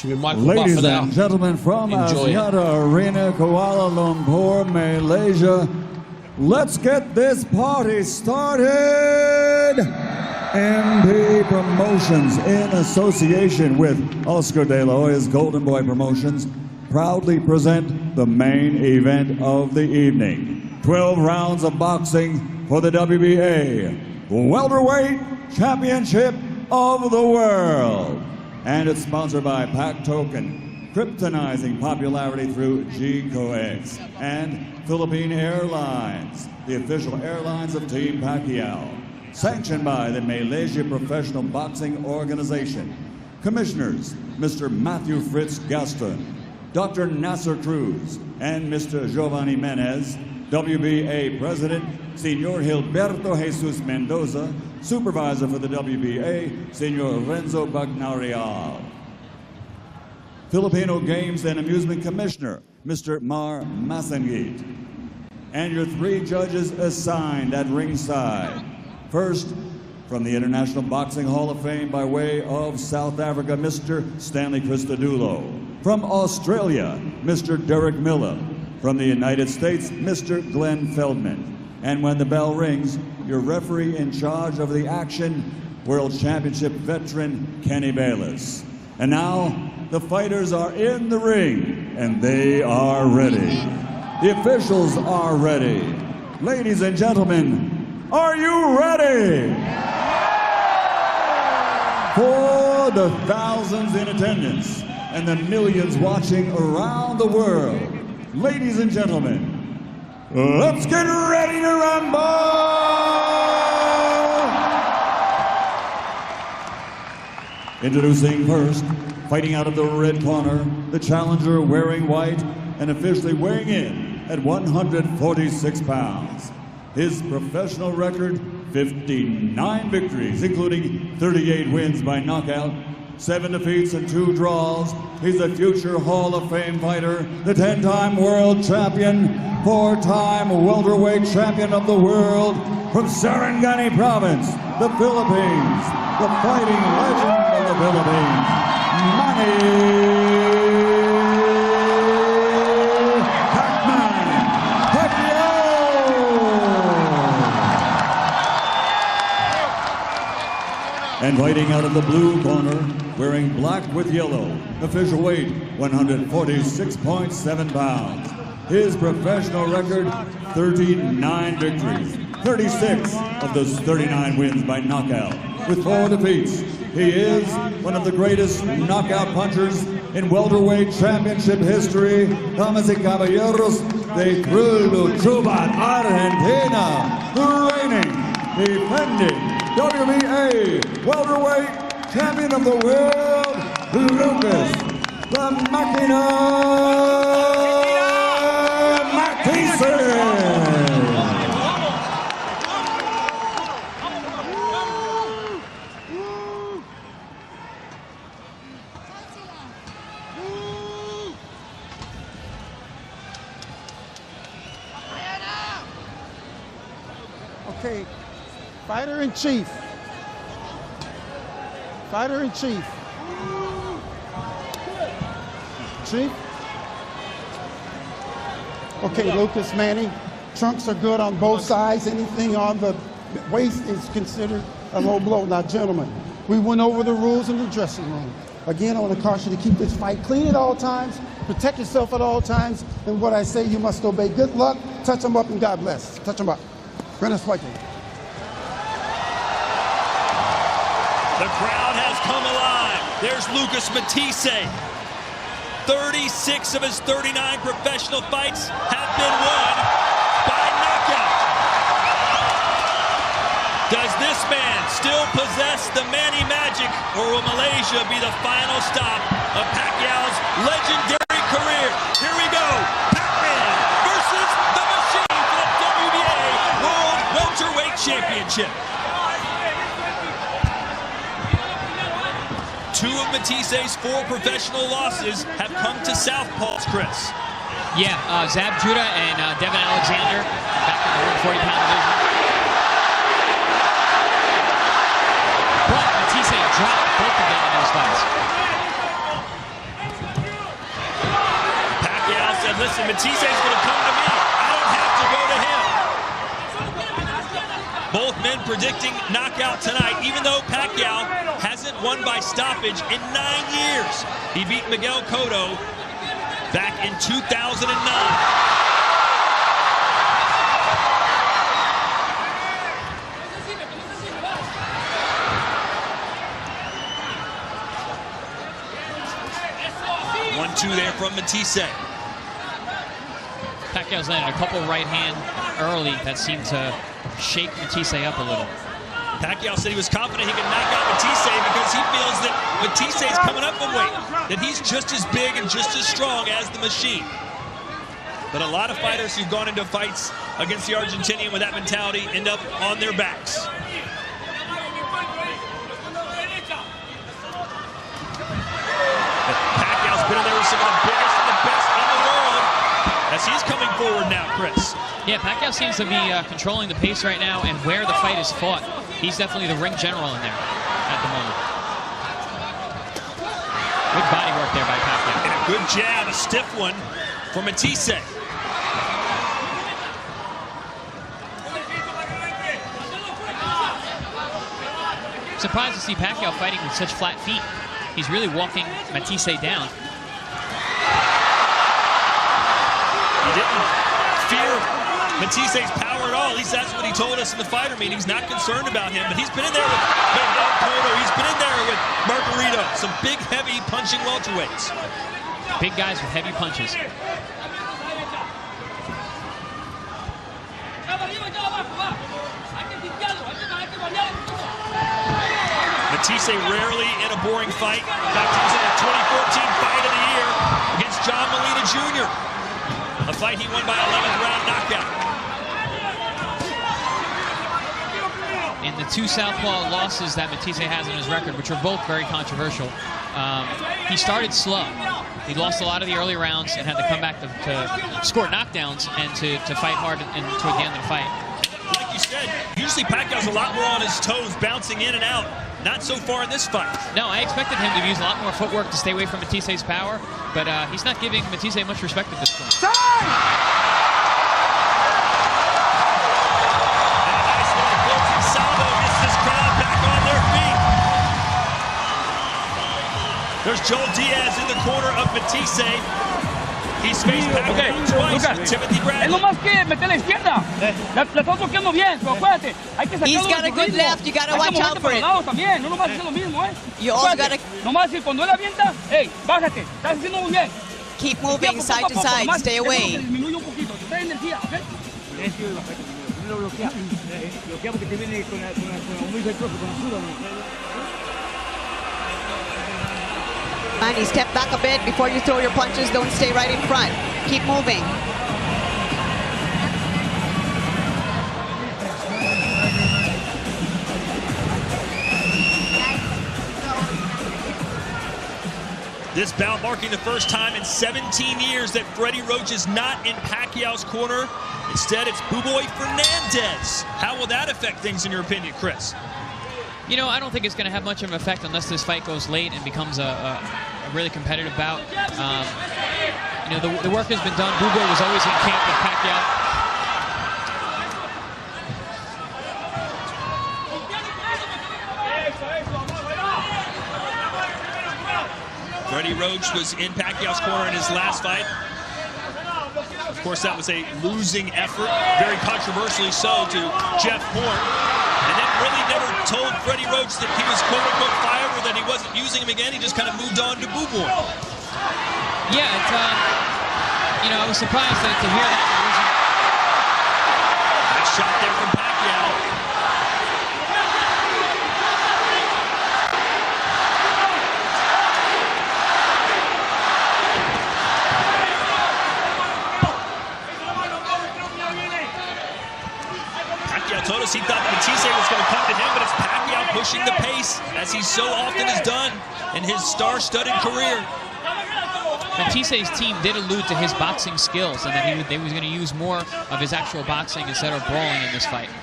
Should be Michael Ladies Buffer now. and gentlemen, from Enjoy Axiata Arena, Kuala Lumpur, Malaysia, let's get this party started! MP Promotions, in association with Oscar De La Hoya's Golden Boy Promotions, proudly present the main event of the evening. 12 rounds of boxing for the WBA Welterweight Championship of the World. And it's sponsored by Pac Token, kryptonizing popularity through G-Coex, and Philippine Airlines, the official airlines of Team Pacquiao. Sanctioned by the Malaysia Professional Boxing Organization. Commissioners, Mr. Matthew Fritz Gaston, Dr. Nasser Cruz, and Mr. Giovanni Menez. WBA President, Senor Gilberto Jesus Mendoza. Supervisor for the WBA, Senor Renzo Bagnarial. Filipino Games and Amusement Commissioner, Mr. Mar Masangit. And your 3 judges assigned at ringside. First, from the International Boxing Hall of Fame by way of South Africa, Mr. Stanley Christodoulou. From Australia, Mr. Derek Miller. From the United States, Mr. Glenn Feldman. And when the bell rings, your referee in charge of the action, World Championship veteran Kenny Bayless. And now, the fighters are in the ring, and they are ready. The officials are ready. Ladies and gentlemen, are you ready? For the thousands in attendance and the millions watching around the world, ladies and gentlemen, let's get ready to rumble! Introducing first, fighting out of the red corner, the challenger wearing white and officially weighing in at 146 pounds. His professional record, 59 victories, including 38 wins by knockout, 7 defeats and 2 draws. He's a future Hall of Fame fighter, the 10-time world champion, 4-time welterweight champion of the world from Sarangani province, the Philippines, the fighting legend of the Philippines, Manny Pacquiao. And fighting out of the blue corner, wearing black with yellow, official weight 146.7 pounds. His professional record, 39 victories, 36 of those 39 wins by knockout, with 4 defeats. He is one of the greatest knockout punchers in welterweight championship history. Damas y caballeros, de Chuban, Argentina, the reigning, defending WBA welterweight champion of the world, Lucas, the Máquina Matthysse. Okay, Fighter-in-Chief. Fighter-in-Chief. Chief? Okay, Lucas, Manny. Trunks are good on both sides. Anything on the waist is considered a low blow. Now, gentlemen, we went over the rules in the dressing room. Again, I want to caution you to keep this fight clean at all times, protect yourself at all times, and what I say you must obey. Good luck, touch them up, and God bless. Touch them up. Buenas fighting. The crowd has come alive. There's Lucas Matthysse. 36 of his 39 professional fights have been won by knockout. Does this man still possess the Manny magic, or will Malaysia be the final stop of Pacquiao's legendary career? Here we go. Pac-Man versus the Machine for the WBA World Welterweight Championship. 2 of Mathisse's 4 professional losses have come to Southpaws, Chris. Yeah, Zab Judah and Devin Alexander back in the 140-pound division. But Matthysse dropped both of them in those fights. listen, Matthysse is going to come to me. I don't have to go to him. Both men predicting knockout tonight, even though Pacquiao hasn't won by stoppage in 9 years. He beat Miguel Cotto back in 2009. One, two there from Matthysse. Pacquiao's landed a couple right hand early that seemed to shake Matthysse up a little. Pacquiao said he was confident he could knock out Matthysse because he feels that Matthysse is coming up in weight, that he's just as big and just as strong as the machine. But a lot of fighters who've gone into fights against the Argentinian with that mentality end up on their backs. Pacquiao's been in there with some of the biggest and the best in the world as he's coming forward now, Chris. Yeah, Pacquiao seems to be controlling the pace right now and where the fight is fought. He's definitely the ring general in there at the moment. Good body work there by Pacquiao. And a good jab, a stiff one for Matthysse. Surprised to see Pacquiao fighting with such flat feet. He's really walking Matthysse down. He didn't fear Mathisse's power at all. At least that's what he told us in the fighter meeting. He's not concerned about him, but he's been in there with Miguel Cotto. He's been in there with Margarito. Some big, heavy punching welterweights. Big guys with heavy punches. Matthysse rarely in a boring fight. In fact, he was in a 2014 fight of the year against John Molina Jr. A fight he won by 11th round knockout. In the two southpaw losses that Matthysse has in his record, which are both very controversial, he started slow. He lost a lot of the early rounds and had to come back to score knockdowns and to fight hard and toward the end of the fight. Like you said, usually Pacquiao's a lot more on his toes, bouncing in and out. Not so far in this fight. No, I expected him to use a lot more footwork to stay away from Matthisse's power, but he's not giving Matthysse much respect at this point. And a nice little closing salvo gets this crowd back on their feet. There's Joel Diaz in the corner of Matthysse. He's faced Pacquiao twice with Timothy Bradley. Es nomás que meter la izquierda. La estás bloqueando bien, pero acuérdate. Hay que He's got a good left. You got to watch out for it. También. No nomás hacer lo mismo, You also got to nomás decir cuando él avienta, hey, bájate. Estás haciendo muy bien. keep moving side to side. Stay away. Disminuye un poquito. Te da energía, ¿ok? Manny, step back a bit before you throw your punches. Don't stay right in front. Keep moving. This bout marking the first time in 17 years that Freddie Roach is not in Pacquiao's corner. Instead, it's Buboy Fernandez. How will that affect things in your opinion, Chris? You know, I don't think it's going to have much of an effect unless this fight goes late and becomes a really competitive bout. You know, the work has been done. Buboy was always in camp with Pacquiao. Freddie Roach was in Pacquiao's corner in his last fight. Of course, that was a losing effort, very controversially so, to Jeff Horn. And then really never told Freddie Roach that he was quote-unquote fired or that he wasn't using him again. He just kind of moved on to Buboy. Yeah, it's, you know, I was surprised to hear that. Nice shot there from Pacquiao. Told us he thought Matthysse was going to come to him, but it's Pacquiao pushing the pace, as he so often has done in his star-studded career. Mathisse's team did allude to his boxing skills and that they was going to use more of his actual boxing instead of brawling in this fight.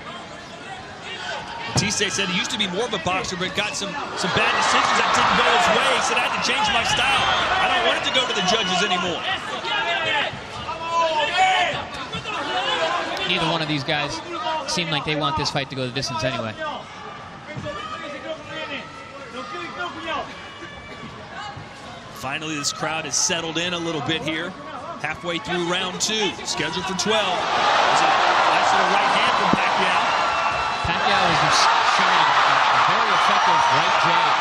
Matthysse said he used to be more of a boxer, but got some bad decisions that didn't go his way. He said, I had to change my style. I don't want it to go to the judges anymore. neither one of these guys seem like they want this fight to go the distance anyway. Finally, this crowd has settled in a little bit here. Halfway through round 2, scheduled for 12. There's a nice little right hand from Pacquiao. Pacquiao is just showing a very effective right jab.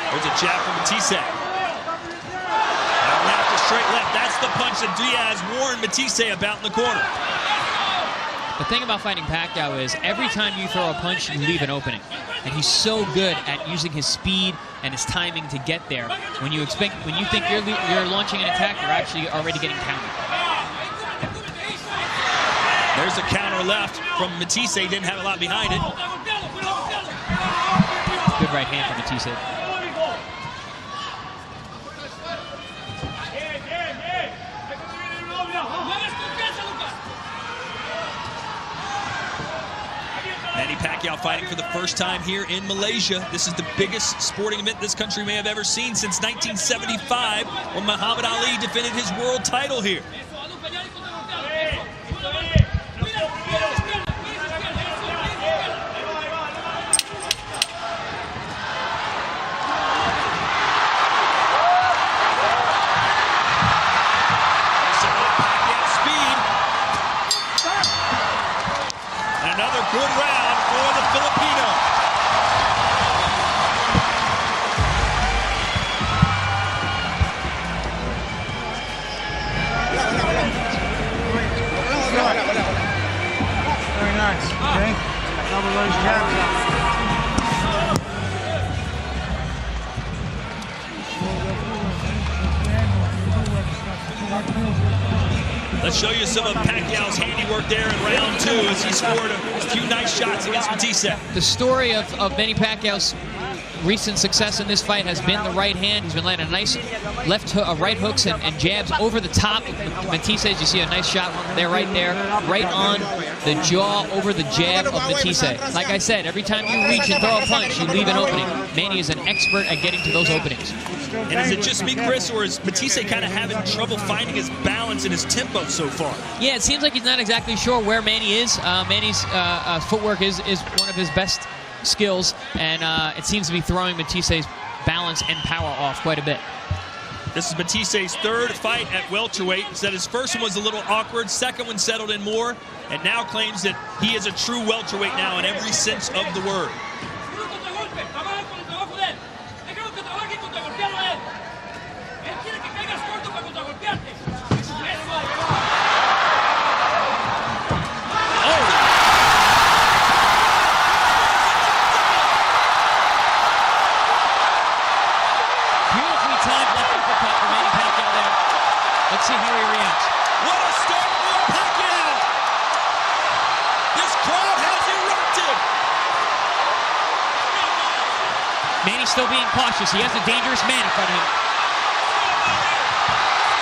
There's a jab from Matthysse. After straight left, that's the punch that Diaz warned Matthysse about in the corner. The thing about fighting Pacquiao is every time you throw a punch, you leave an opening. And he's so good at using his speed and his timing to get there. When you think you're launching an attack, you're actually already getting countered. There's a counter left from Matthysse. Didn't have a lot behind it. Good right hand from Matthysse. Manny Pacquiao fighting for the first time here in Malaysia. This is the biggest sporting event this country may have ever seen since 1975, when Muhammad Ali defended his world title here. Another good round for the Filipino. Very nice. Okay. Double those jabs out. Let's show you some of Pacquiao's handiwork there in round 2 as he scored a few nice shots against Matthysse. The story of Manny Pacquiao's recent success in this fight has been the right hand. He's been landing nice right hooks and jabs over the top of Matthysse. You see a nice shot there, right on the jaw over the jab of Matthysse. Like I said, every time you reach and throw a punch, you leave an opening. Manny is an expert at getting to those openings. And is it just me, Chris, or is Matthysse kind of having trouble finding his balance and his tempo so far? Yeah, it seems like he's not exactly sure where Manny is. Manny's footwork is one of his best skills, and it seems to be throwing Matthyisse's balance and power off quite a bit. This is Matthyisse's third fight at welterweight. He said his first one was a little awkward, second one settled in more, and now claims that he is a true welterweight now in every sense of the word. Let's see how he reacts. What a start for Pacquiao! This crowd has erupted! Manny's still being cautious. He has a dangerous man in front of him.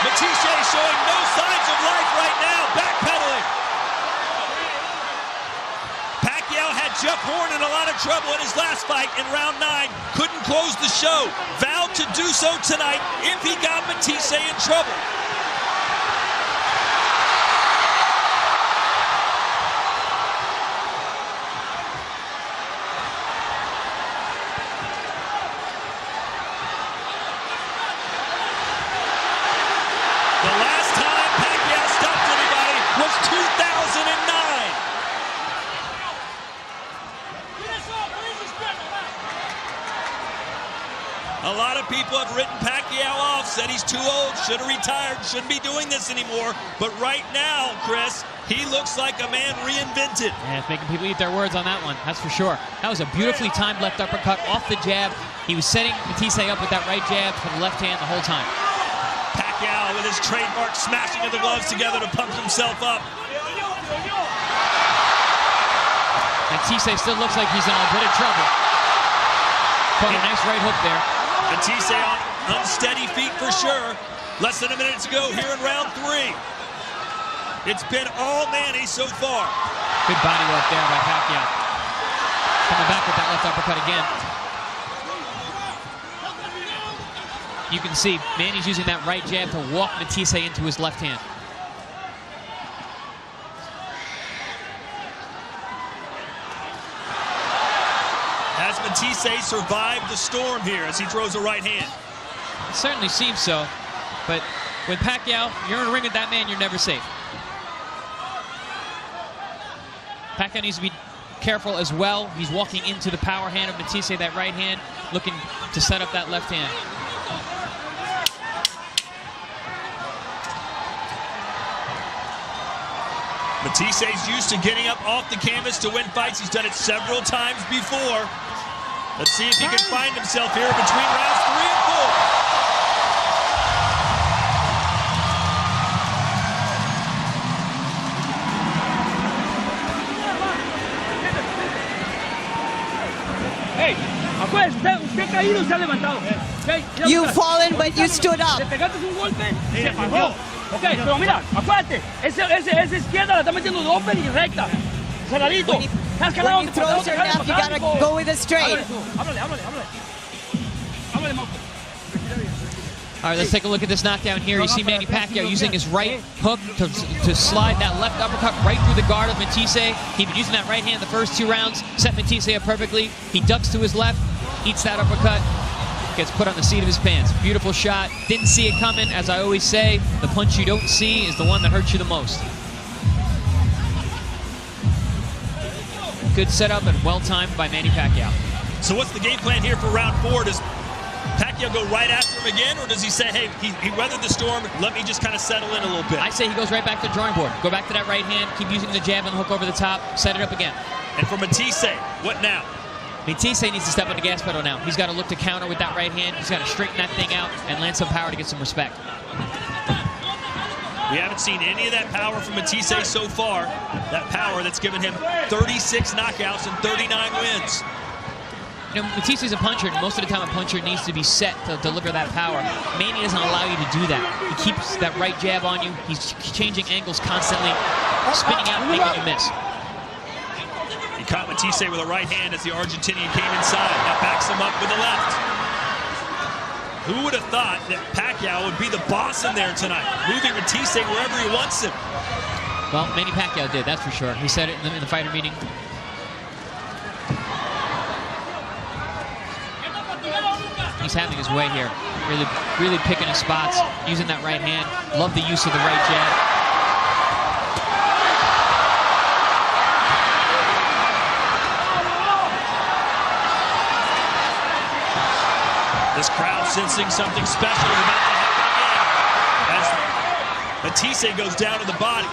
Matthysse showing no signs of life right now, backpedaling. Pacquiao had Jeff Horn in a lot of trouble in his last fight in round 9. Couldn't close the show. Vowed to do so tonight if he got Matthysse in trouble. The last time Pacquiao stopped anybody was 2009. A lot of people have written Pacquiao off, said he's too old, should have retired, shouldn't be doing this anymore. But right now, Chris, he looks like a man reinvented. Yeah, it's making people eat their words on that one, that's for sure. That was a beautifully timed left uppercut off the jab. He was setting Matthysse up with that right jab for the left hand the whole time. Pacquiao with his trademark smashing of the gloves together to pump himself up. Matthysse still looks like he's in a bit of trouble. Caught a nice right hook there. Matthysse on unsteady feet for sure. Less than a minute to go here in round 3. It's been all Manny so far. Good body work there by Pacquiao. Coming back with that left uppercut again. You can see Manny's using that right jab to walk Matthysse into his left hand. Has Matthysse survived the storm here as he throws a right hand? It certainly seems so. But with Pacquiao, you're in a ring with that man, you're never safe. Pacquiao needs to be careful as well. He's walking into the power hand of Matthysse, that right hand, looking to set up that left hand. Matthysse used to getting up off the canvas to win fights. He's done it several times before. Let's see if he can find himself here between rounds 3 and 4. Hey, acuérdate, usted caído y se ha levantado. Okay, You've fallen, but you stood up. Le pegaste un golpe, se paró. Ok, pero mira, acuérdate, esa izquierda la está metiendo de open y recta. Cerradito. When he throws your left, you gotta go with a straight. Háblale, Marco. All right, let's take a look at this knockdown here. You see Manny Pacquiao using his right hook to slide that left uppercut right through the guard of Matthysse. He'd been using that right hand the first 2 rounds, set Matthysse up perfectly. He ducks to his left, eats that uppercut, gets put on the seat of his pants. Beautiful shot. Didn't see it coming. As I always say, the punch you don't see is the one that hurts you the most. Good setup and well-timed by Manny Pacquiao. So what's the game plan here for round 4? Does Pacquiao go right after him again, or does he say, hey, he weathered the storm, let me just kind of settle in a little bit? I say he goes right back to the drawing board. Go back to that right hand, keep using the jab and the hook over the top, set it up again. And for Matthysse, what now? Matthysse needs to step on the gas pedal now. He's got to look to counter with that right hand. He's got to straighten that thing out and land some power to get some respect. We haven't seen any of that power from Matthysse so far. That power that's given him 36 knockouts and 39 wins. You know, Matthysse is a puncher, and most of the time a puncher needs to be set to deliver that power. Manny doesn't allow you to do that. He keeps that right jab on you. He's changing angles constantly, spinning out and making you miss. He caught Matthysse with a right hand as the Argentinian came inside. Now backs him up with the left. Who would have thought that Pacquiao would be the boss in there tonight, moving Matthysse wherever he wants him? Well, Manny Pacquiao did, that's for sure. He said it in the fighter meeting. He's having his way here. Really picking his spots, using that right hand. Love the use of the right jab. This crowd sensing something special is about to happen again as Matthysse goes down to the body.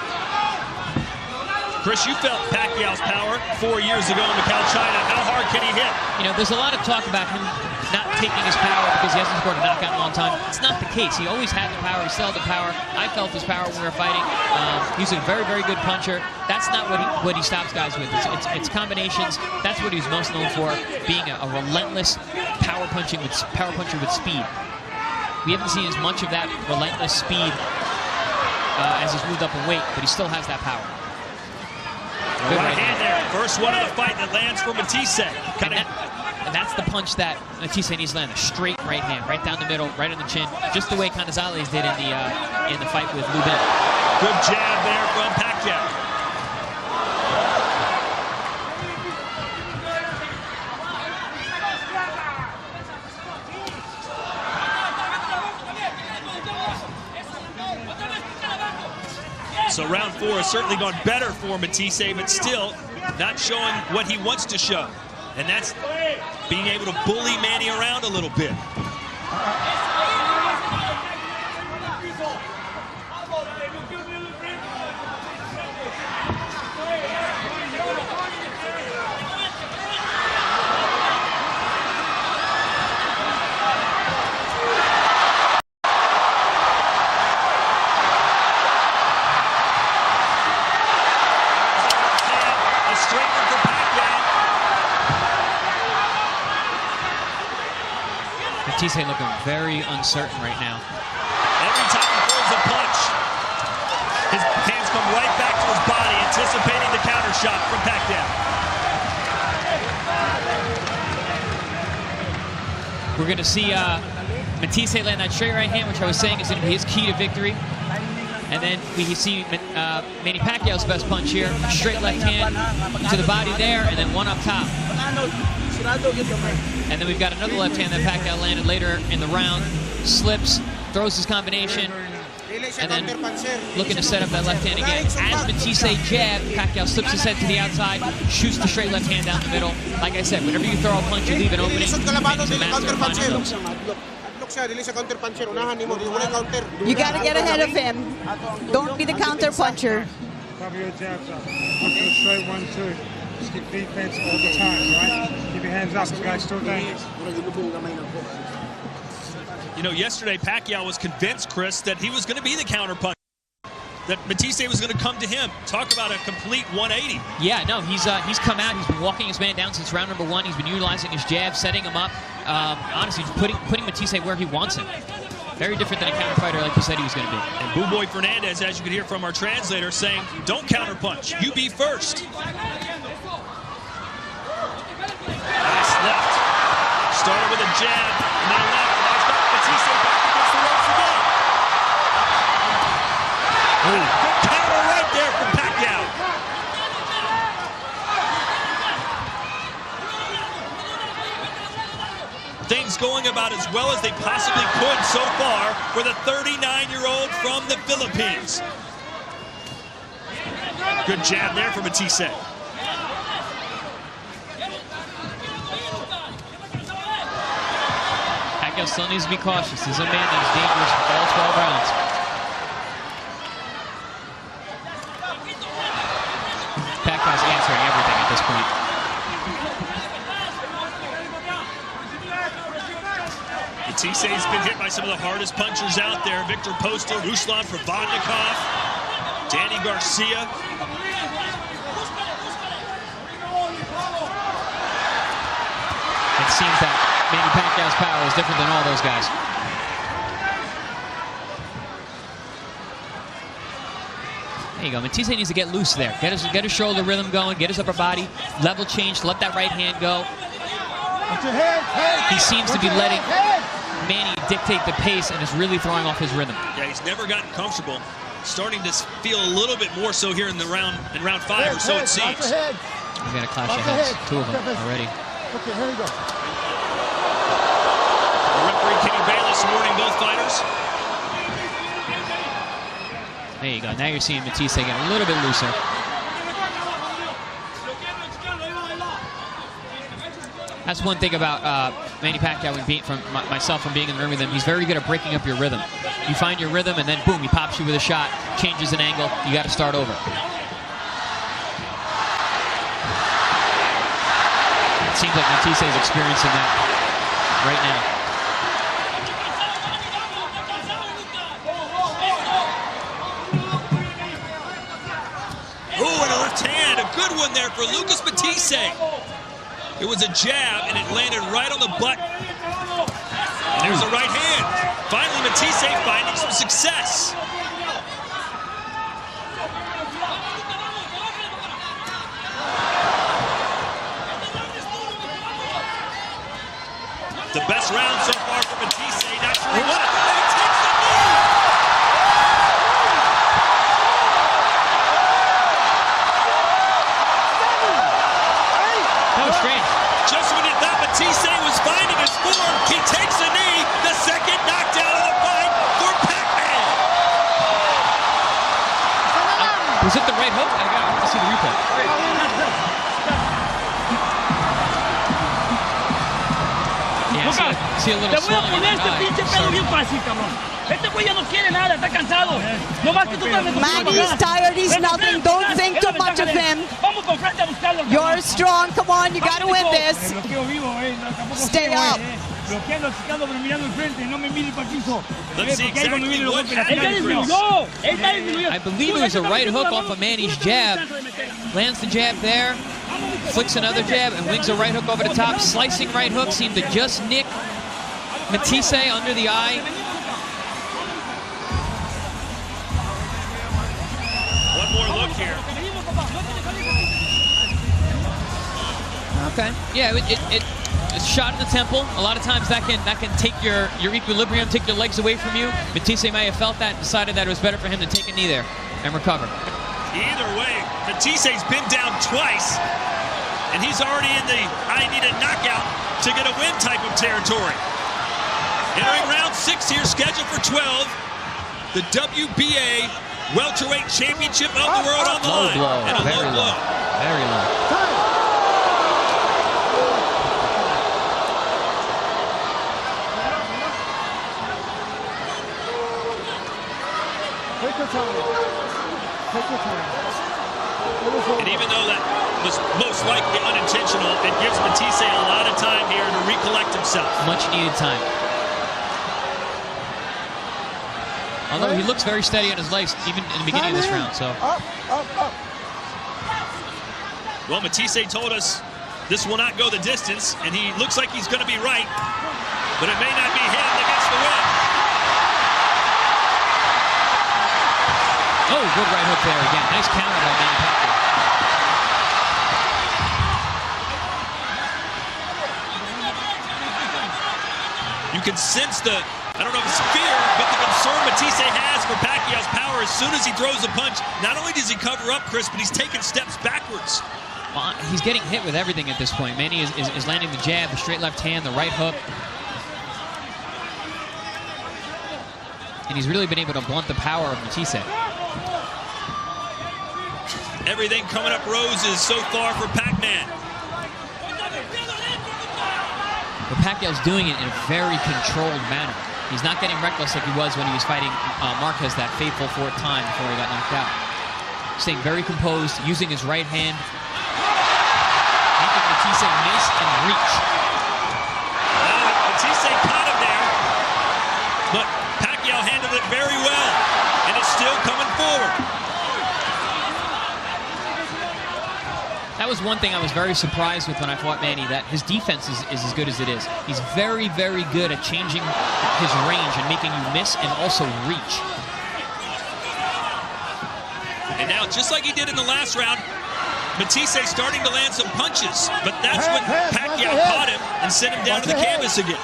Chris, you felt Pacquiao's power 4 years ago in Macau, China. How hard can he hit? You know, there's a lot of talk about him not taking his power because he hasn't scored a knockout in a long time. It's not the case. He always had the power. He still had the power. I felt his power when we were fighting. He's a very good puncher. That's not what he stops guys with. It's combinations. That's what he's most known for, being a relentless power puncher with speed. We haven't seen as much of that relentless speed as he's moved up in weight, but he still has that power. Good right hand there. First one of the fight that lands for Matthysse. And that's the punch that Matthysse needs to land. A straight right hand, right down the middle, right on the chin, just the way Canizales did in the fight with Lubin. Good jab there from Pacquiao. So round 4 has certainly gone better for Matthysse, but still not showing what he wants to show. And that's being able to bully Manny around a little bit. Matthysse looking very uncertain right now. Every time he throws a punch, his hands come right back to his body, anticipating the counter shot from Pacquiao. We're going to see Matthysse land that straight right hand, which I was saying is going to be his key to victory. And then we see Manny Pacquiao's best punch here. Straight left hand to the body there, and then one up top. And then we've got another left hand that Pacquiao landed later in the round. Slips, throws his combination, and then looking to set up that left hand again. As Matthysse jab, Pacquiao slips his head to the outside, shoots the straight left hand down the middle. Like I said, whenever you throw a punch, you leave an opening. Manny's a master of finding those. You got to get ahead of him. Don't be the counter puncher. Cover your jabs up. Look for a straight 1-2. Just keep defense all the time, right? Keep your hands up. This guy's still dangerous. You know, yesterday Pacquiao was convinced, Chris, that he was going to be the counter puncher, that Matthysse was going to come to him. Talk about a complete 180. Yeah, no, he's come out. He's been walking his man down since round number 1. He's been utilizing his jab, setting him up. Honestly, just putting Matthysse where he wants him. Very different than a counter fighter like you said he was going to be. And Boo Boy Fernandez, as you could hear from our translator, saying, don't counter punch. You be first. Nice left. Started with a jab, and then left. Matthysse back against the ropes again. Good counter right there from Pacquiao. Things going about as well as they possibly could so far for the 39-year-old from the Philippines. Good jab there for Matthysse. Pacquiao still needs to be cautious. This is a man that is dangerous for all 12 rounds. Pacquiao's answering everything at this point. Matthysse has been hit by some of the hardest punchers out there. Victor Postol, Ruslan Provodnikov, Danny Garcia. It seems that Manny Pacquiao's power is different than all those guys. There you go. Matthysse needs to get loose there. Get his shoulder rhythm going, get his upper body, level change, let that right hand go. He seems to be letting Manny dictate the pace and is really throwing off his rhythm. Yeah, he's never gotten comfortable. Starting to feel a little bit more so here in round 5, or so it seems. We've got a clash of heads, 2 of them already. Okay, here we go. Referee Kenny Bayless warning both fighters. There you go. Now you're seeing Matthysse get a little bit looser. That's one thing about Manny Pacquiao and from myself from being in the room with him. He's very good at breaking up your rhythm. You find your rhythm, and then boom, he pops you with a shot, changes an angle. You got to start over. It seems like Matthysse is experiencing that right now. Ooh, and a left hand, a good one there for Lucas Matthysse. It was a jab, and it landed right on the butt. And there's a right hand. Finally, Matthysse finding some success. The best round so far for Matthysse. Not sure he won it. He takes the knee. That was strange. Just when you thought Matthysse was finding his form, he takes a knee. The second knockdown of the fight for Pac-Man. Was it the right hook? I got to see the replay. See a little te voy a poner este pinche pedo bien fácil, cabrón. Este güey ya no quiere nada, está cansado. No más que tú te Manny's tired, he's nothing. Don't think too much of him. Vamos con frente a buscarlo. You're strong, come on, you gotta win this. Stay up. Bloqueando, chicando, pero mirando enfrente, no me mire para el piso. Let's see exactly what I believe it was a right hook off of Manny's jab. Lands the jab there, flicks another jab, and wings a right hook over the top. Slicing right hook seemed to just nick Matthysse under the eye. One more look here. Okay. Yeah, a shot in the temple. A lot of times that can take your equilibrium, take your legs away from you. Matthysse may have felt that and decided that it was better for him to take a knee there and recover. Either way, Mathisse's been down twice, and he's already in the I need a knockout to get a win type of territory. Entering round 6 here, scheduled for 12. The WBA Welterweight Championship of the world on the line. Blow. And a Very low blow. Very low. Take your time. Take your time. And even though that was most likely unintentional, it gives Matthysse a lot of time here to recollect himself. Much needed time. Although he looks very steady on his legs, even in the beginning of this round. So. Up. Well, Matthysse told us this will not go the distance, and he looks like he's going to be right, but it may not be him that gets the win. Oh, good right hook there again. Nice counter by Manny Pacquiao. You can sense the, I don't know if it's fear, but the concern Matthysse has for Pacquiao's power. As soon as he throws a punch, not only does he cover up, Chris, but he's taking steps backwards. Well, he's getting hit with everything at this point. Manny is landing the jab, the straight left hand, the right hook. And he's really been able to blunt the power of Matthysse. Everything coming up roses so far for Pac-Man. But Pacquiao's doing it in a very controlled manner. He's not getting reckless like he was when he was fighting Marquez that fateful 4th time before he got knocked out. Staying very composed, using his right hand, making Matthysse miss and reach. Matthysse caught him there, but Pacquiao handled it very well, and it's still coming forward. That was one thing I was very surprised with when I fought Manny, that his defense is as good as it is. He's very, very good at changing his range and making you miss and also reach. And now, just like he did in the last round, Matthysse starting to land some punches, but that's when Pacquiao caught him and sent him down to the canvas again.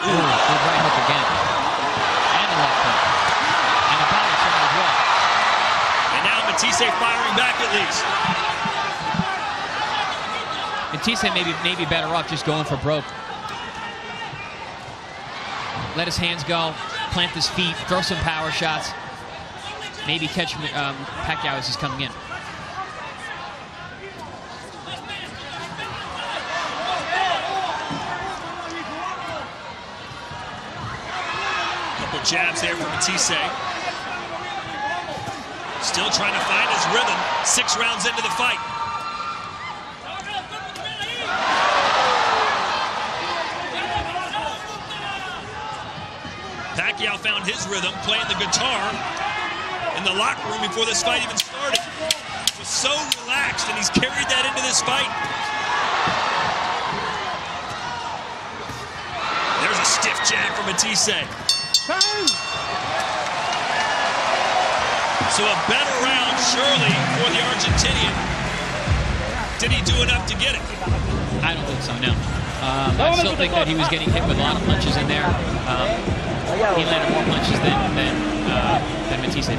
Ooh, good right hook again. And a left hook. And a body shot as well. And now Matthysse firing back at least. Matthysse may be better off just going for broke. Let his hands go, plant his feet, throw some power shots. Maybe catch Pacquiao as he's coming in. Couple jabs there from Matthysse. Still trying to find his rhythm 6 rounds into the fight. Pacquiao found his rhythm playing the guitar in the locker room before this fight even started. Was so relaxed, and he's carried that into this fight. There's a stiff jab from Matthysse. So a better round, surely, for the Argentinian. Did he do enough to get it? I don't think so, no. I still think that he was getting hit with a lot of punches in there. He landed more punches than Matthysse did.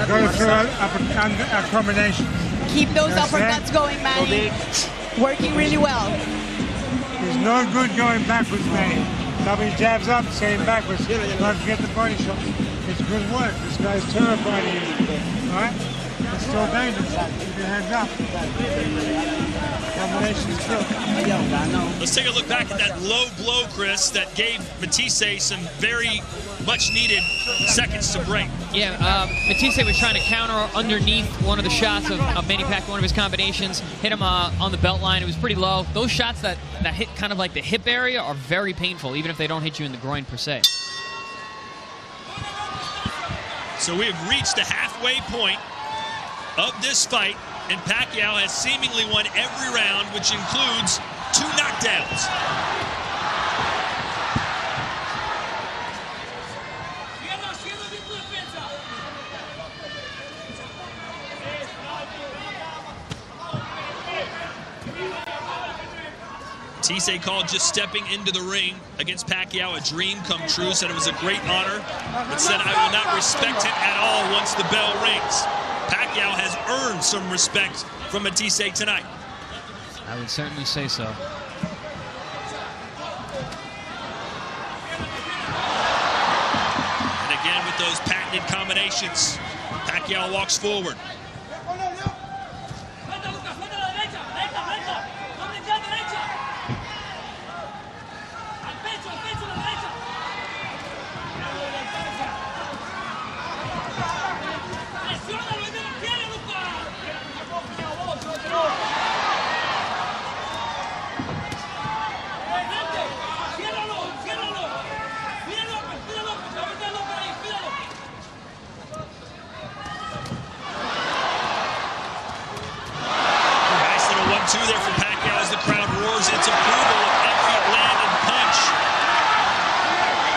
Go through a combination. Keep those uppercuts going, Manny. Working really well. There's no good going backwards, Manny. Somebody jabs up, saying backwards. Don't forget the body shot. It's good work. This guy's terrified of you. All right? It's still dangerous. Keep your hands up. Combination is good. Let's take a look back at that low blow, Chris, that gave Matthysse some very much needed seconds to break. Yeah, Matthysse was trying to counter underneath one of the shots of Manny Pacquiao, one of his combinations, hit him on the belt line. It was pretty low. Those shots that hit kind of like the hip area are very painful, even if they don't hit you in the groin per se. So we have reached the halfway point of this fight, and Pacquiao has seemingly won every round, which includes 2 knockdowns. Matthysse called just stepping into the ring against Pacquiao a dream come true, said it was a great honor, but said, I will not respect him at all once the bell rings. Pacquiao has earned some respect from Matthysse tonight. I would certainly say so. And again with those patented combinations, Pacquiao walks forward. There for Pacquiao as the crowd roars its approval of every landed punch.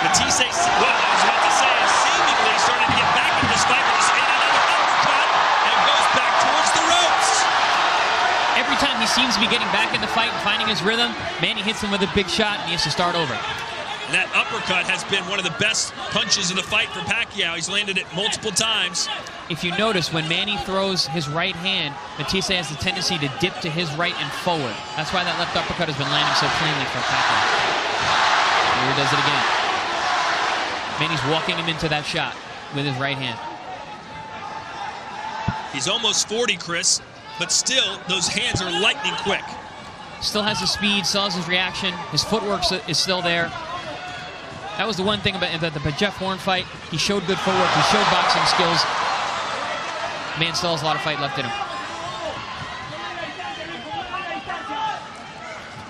Matthysse, what I was about to say, is seemingly starting to get back into this fight, but just ate another uppercut and goes back towards the ropes. Every time he seems to be getting back in the fight and finding his rhythm, Manny hits him with a big shot and he has to start over. And that uppercut has been one of the best punches of the fight for Pacquiao. He's landed it multiple times. If you notice, when Manny throws his right hand, Matthysse has the tendency to dip to his right and forward. That's why that left uppercut has been landing so cleanly for Pacquiao. Here he does it again. Manny's walking him into that shot with his right hand. He's almost 40, Chris, but still, those hands are lightning quick. Still has the speed, still has his reaction. His footwork is still there. That was the one thing about the Jeff Horn fight. He showed good footwork, he showed boxing skills. Man still has a lot of fight left in him.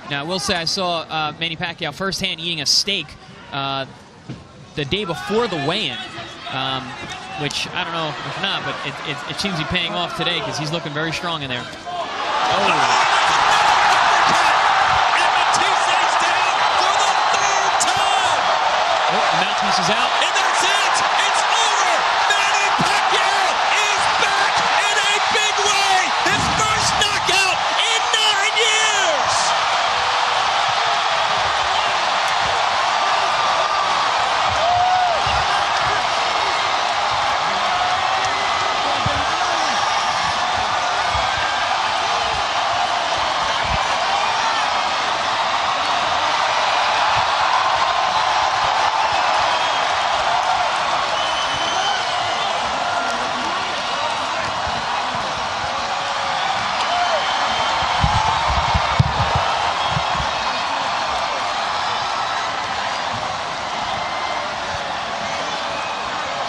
Now, I will say I saw Manny Pacquiao firsthand eating a steak the day before the weigh-in, which I don't know if not, but it seems to be paying off today because he's looking very strong in there. Oh. Matthysse is out. And that's it! It's over! Manny Pacquiao is back in a big way! His first knockout in 9 years!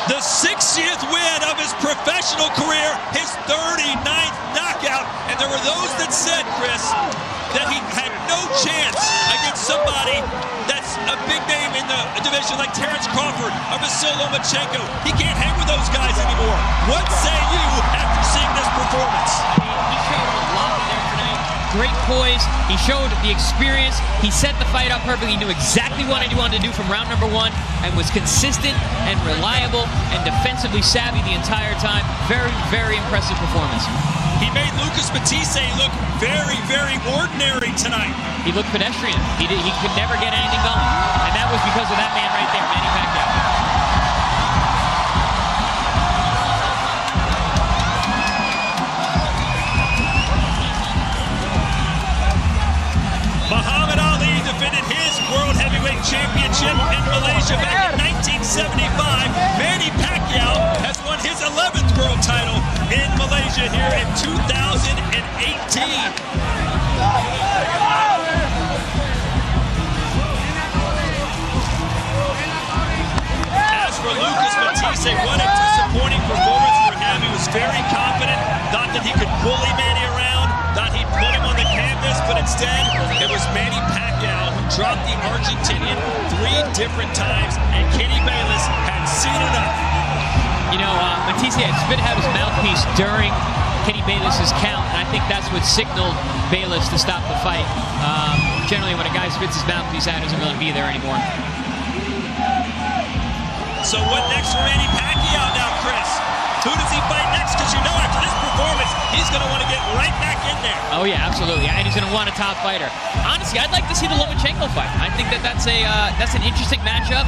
The 60th win of his professional career, his 39th knockout. And there were those that said, Chris, that he had no chance against somebody that's a big name in the division like Terrence Crawford or Vasyl Lomachenko. He can't hang with those guys anymore. What say you after seeing this performance? He showed a lot there tonight. Great poise. He showed the experience. He set the fight up perfectly. He knew exactly what he wanted to do from round number 1 and was consistent and reliable and defensively savvy the entire time. Very, very impressive performance. He made Lucas Matthysse look very, very ordinary tonight. He looked pedestrian. He could never get anything going. And that was because of that man right there, Manny Pacquiao. Muhammad Ali defended his World Heavyweight Championship in Malaysia back in 1975. Manny Pacquiao has won his 11th world title in Malaysia here in 2018. As for Lucas Matthysse, what a disappointing performance for him. He was very confident, thought that he could bully Manny around, thought he'd put him on the canvas, but instead it was Manny Pacquiao who dropped the Argentinian 3 different times, and Kenny Bayless had seen enough. You know, Matthysse had spit out his mouthpiece during Kenny Bayless's count, and I think that's what signaled Bayless to stop the fight. Generally, when a guy spits his mouthpiece out, he doesn't really be there anymore. So what next for Manny Pacquiao now, Chris? Who does he fight next? Because you know after this performance, he's going to want to get right back in there. Oh yeah, absolutely, and he's going to want a top fighter. Honestly, I'd like to see the Lomachenko fight. I think that's an interesting matchup,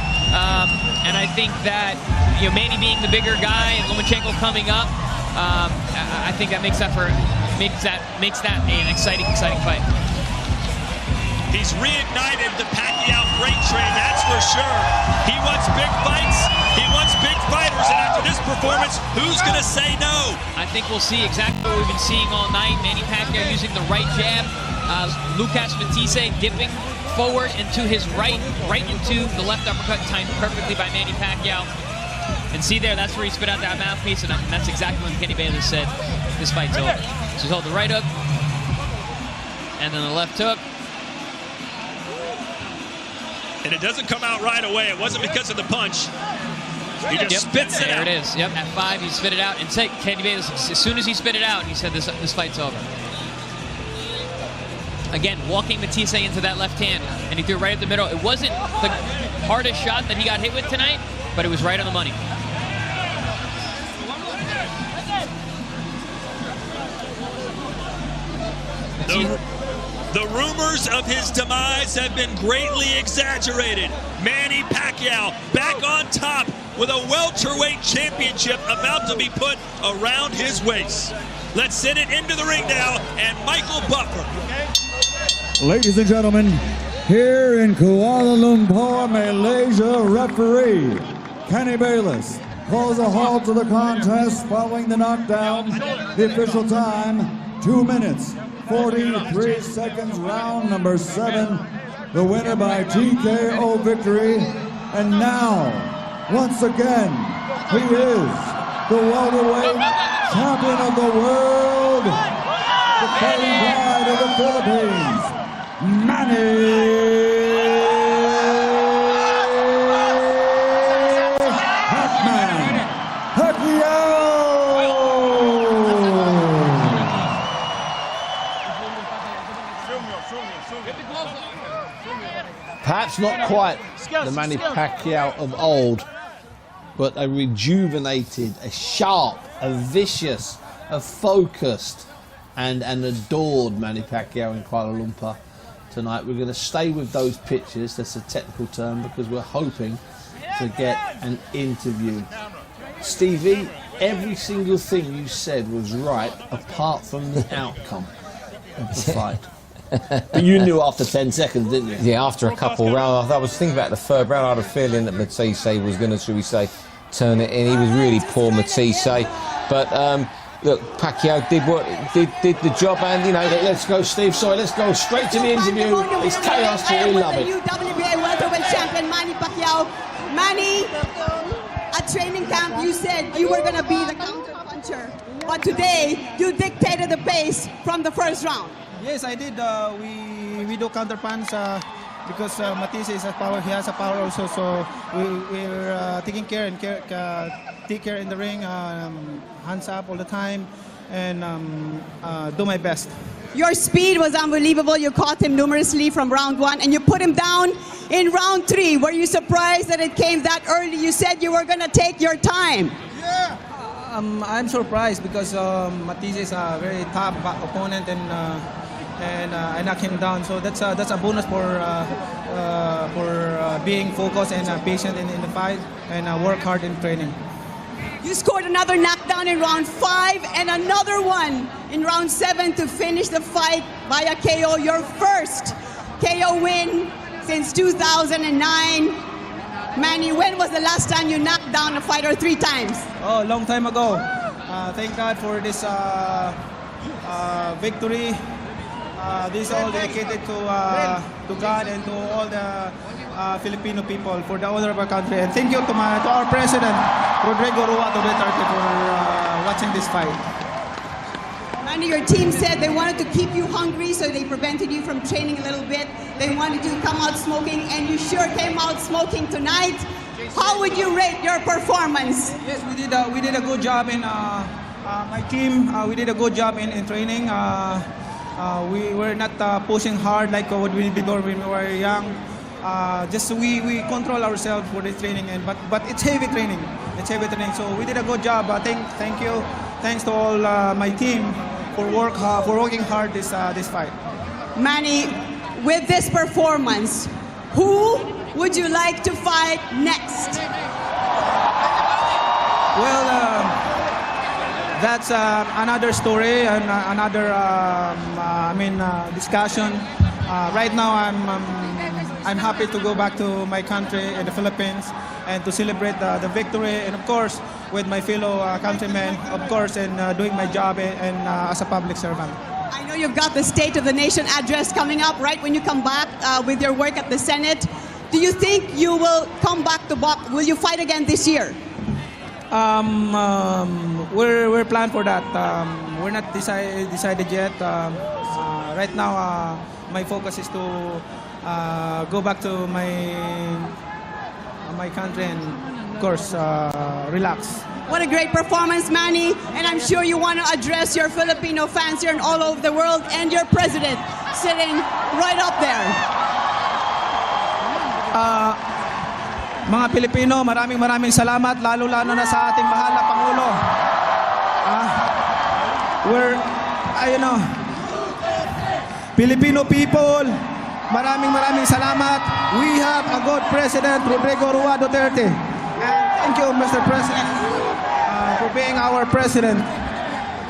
and I think that Manny being the bigger guy and Lomachenko coming up, I think that makes that an exciting fight. He's reignited the Pacquiao freight train, that's for sure. He wants big fights, he wants big fighters, and after this performance, who's going to say no? I think we'll see exactly what we've been seeing all night. Manny Pacquiao using the right jab, Lucas Matthysse dipping forward into his right into the left uppercut, timed perfectly by Manny Pacquiao. And see there, that's where he spit out that mouthpiece, and that's exactly when Kenny Bayless said this fight's over. So he's held the right hook, and then the left hook. And it doesn't come out right away. It wasn't because of the punch. He just spits it out. There it is. Yep, at 5, he spit it out. And Kenny Bayless, as soon as he spit it out, he said this fight's over. Again, walking Matthysse into that left hand, and he threw it right at the middle. It wasn't the hardest shot that he got hit with tonight, but it was right on the money. The rumors of his demise have been greatly exaggerated. Manny Pacquiao back on top with a welterweight championship about to be put around his waist. Let's send it into the ring now, and Michael Buffer. Ladies and gentlemen, here in Kuala Lumpur, Malaysia, referee Kenny Bayless calls a halt to the contest following the knockdown. The official time, 2 minutes, 43 seconds, round number 7. The winner by TKO victory. And now, once again, he is the welterweight champion of the world, the fighting pride of the Philippines, Manny Pacquiao. Perhaps not quite the Manny Pacquiao of old, but a rejuvenated, a sharp, a vicious, a focused, and an adored Manny Pacquiao in Kuala Lumpur tonight. We're going to stay with those pictures, that's a technical term, because we're hoping to get an interview. Stevie, every single thing you said was right, apart from the outcome of the fight. But you knew after 10 seconds, didn't you? Yeah, after a couple rounds. I was thinking about the third round. I had a feeling that Matthysse was going to, should we say, turn it in. He was really poor, Matthysse. But look, Pacquiao did the job, and you know. Let's go, Steve. Sorry, let's go straight to the interview. It's chaos here. We love it. WBA welterweight champion Manny Pacquiao. Manny, at training camp, you said you were going to be the counter puncher, but today you dictated the pace from the first round. Yes, I did. We do counter punch because Matthysse is a power. He has a power also. So we're taking care and take care in the ring, hands up all the time, and do my best. Your speed was unbelievable. You caught him numerously from round 1, and you put him down in round 3. Were you surprised that it came that early? You said you were going to take your time. Yeah. I'm surprised because Matthysse is a very tough opponent, and I knocked him down. So that's a bonus for being focused and patient in the fight, and work hard in training. You scored another knockdown in round 5 and another one in round 7 to finish the fight by a KO. Your first KO win since 2009. Manny, when was the last time you knocked down a fighter 3 times? Oh, a long time ago. Thank God for this victory. This is all dedicated to God and to all the Filipino people for the honor of our country. And thank you to our president, Rodrigo Rua Duterte, for watching this fight. Manny, your team said they wanted to keep you hungry, so they prevented you from training a little bit. They wanted you to come out smoking, and you sure came out smoking tonight. How would you rate your performance? Yes, we did a good job in my team. We did a good job in training. We were not pushing hard like what we did before when we were young. Just we control ourselves for this training, but it's heavy training. It's heavy training. So we did a good job. Thank you. Thanks to all my team for working hard this fight. Manny, with this performance, who would you like to fight next? Well, that's another story and another discussion. Right now, I'm happy to go back to my country in the Philippines and to celebrate the victory, and of course with my fellow countrymen, of course, and doing my job and as a public servant. I know you've got the State of the Nation address coming up right when you come back with your work at the Senate. Do you think you will come back to box? Will you fight again this year? We're planned for that. We're not decided yet. Right now, my focus is to go back to my country and, of course, relax. What a great performance, Manny. And I'm sure you want to address your Filipino fans here and all over the world and your president sitting right up there. Mga Pilipino, maraming salamat, lalo-lalo na sa ating mahal na Pangulo. Filipino people, maraming salamat. We have a good President, Rodrigo Roa Duterte. And thank you, Mr. President, for being our president.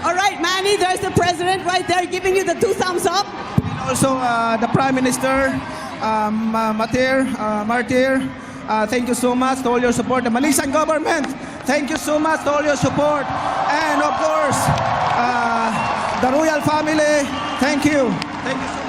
All right, Manny, there's the president right there giving you the 2 thumbs up. And also the Prime Minister, Matthysse. Thank you so much to all your support. The Malaysian government, thank you so much to all your support. And of course, the royal family, thank you. Thank you so much.